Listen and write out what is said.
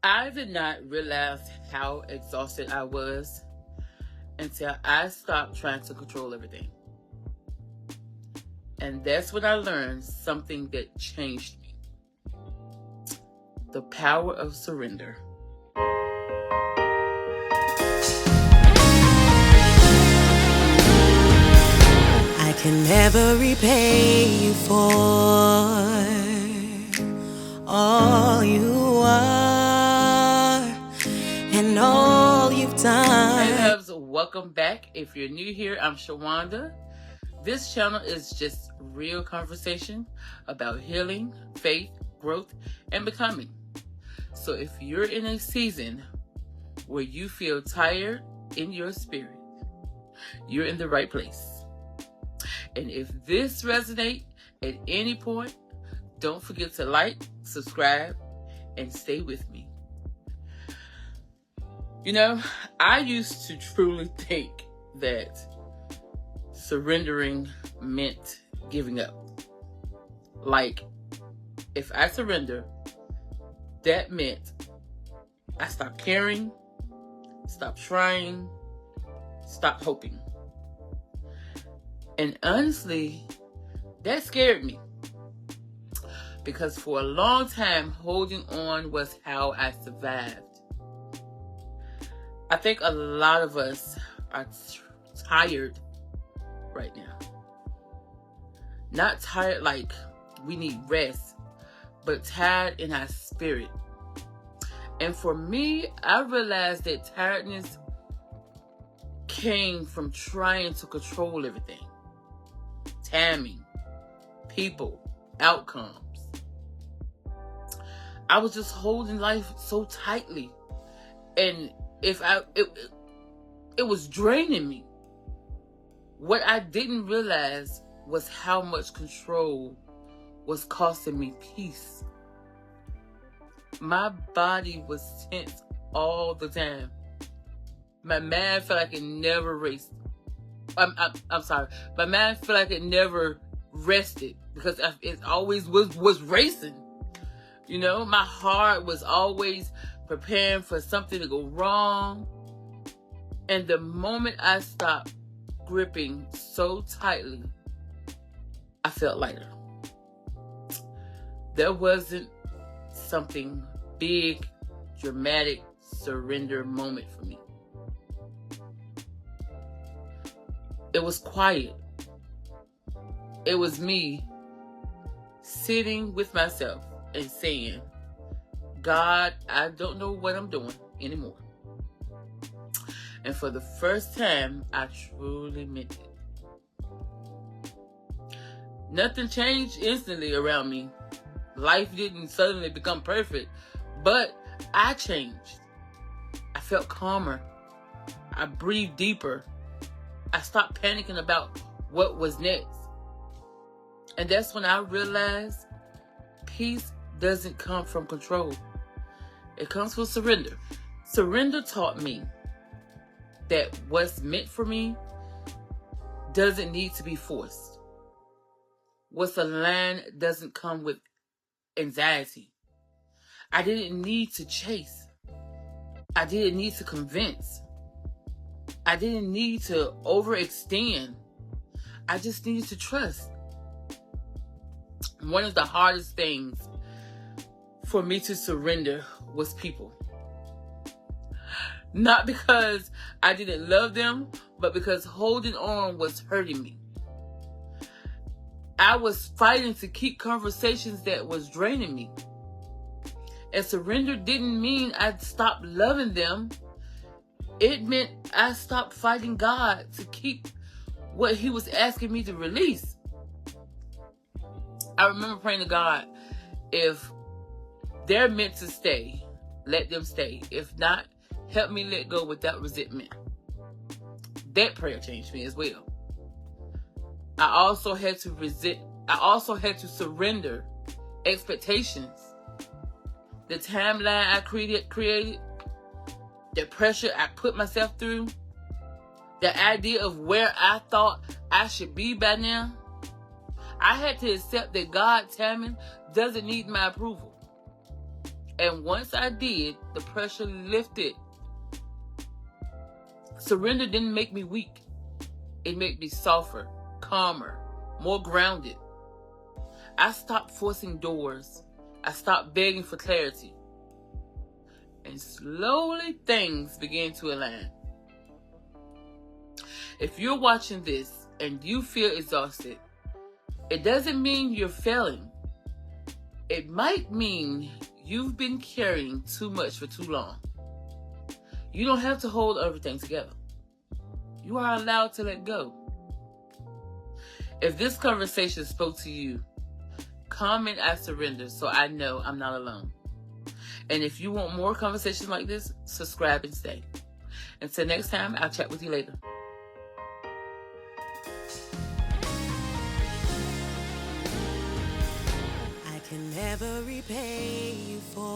I did not realize how exhausted I was until I stopped trying to control everything. And that's when I learned something that changed me. The power of surrender. I can never repay you for all you are and all you've done. Hey loves, welcome back. If you're new here, I'm Shawanda. This channel is just real conversation about healing, faith, growth, and becoming. So if you're in a season where you feel tired in your spirit, you're in the right place. And if this resonates at any point, don't forget to like, subscribe, and stay with me. You know, I used to truly think that surrendering meant giving up. Like, if I surrender, that meant I stopped caring, stopped trying, stopped hoping. And honestly, that scared me. Because for a long time, holding on was how I survived. I think a lot of us are tired right now. Not tired like we need rest, but tired in our spirit. And for me, I realized that tiredness came from trying to control everything. Timing, people, outcomes. I was just holding life so tightly. And it was draining me. What I didn't realize was how much control was costing me peace. My body was tense all the time. My mind felt like it never raced. I'm sorry. My mind felt like it never rested because it always was racing. You know, my heart was always preparing for something to go wrong. And the moment I stopped gripping so tightly, I felt lighter. There wasn't something big, dramatic surrender moment for me. It was quiet. It was me sitting with myself and saying, God, I don't know what I'm doing anymore. And for the first time, I truly meant it. Nothing changed instantly around me. Life didn't suddenly become perfect, but I changed. I felt calmer. I breathed deeper. I stopped panicking about what was next. And that's when I realized peace doesn't come from control. It comes from surrender. Surrender taught me that what's meant for me doesn't need to be forced. What's aligned doesn't come with anxiety. I didn't need to chase. I didn't need to convince. I didn't need to overextend. I just needed to trust. One of the hardest things for me to surrender was people. Not because I didn't love them, but because holding on was hurting me. I was fighting to keep conversations that was draining me. And surrender didn't mean I stopped loving them. It meant I stopped fighting God to keep what He was asking me to release. I remember praying to God, if they're meant to stay, let them stay. If not, help me let go without resentment. That prayer changed me as well. I also had to surrender expectations. The timeline I created, the pressure I put myself through, the idea of where I thought I should be by now. I had to accept that God's timing doesn't need my approval. And once I did, the pressure lifted. Surrender didn't make me weak. It made me softer, calmer, more grounded. I stopped forcing doors. I stopped begging for clarity. And slowly things began to align. If you're watching this and you feel exhausted, it doesn't mean you're failing. It might mean you've been carrying too much for too long. You don't have to hold everything together. You are allowed to let go. If this conversation spoke to you, comment "I surrender" so I know I'm not alone. And if you want more conversations like this, subscribe and stay. Until next time, I'll chat with you later. I can never repay you for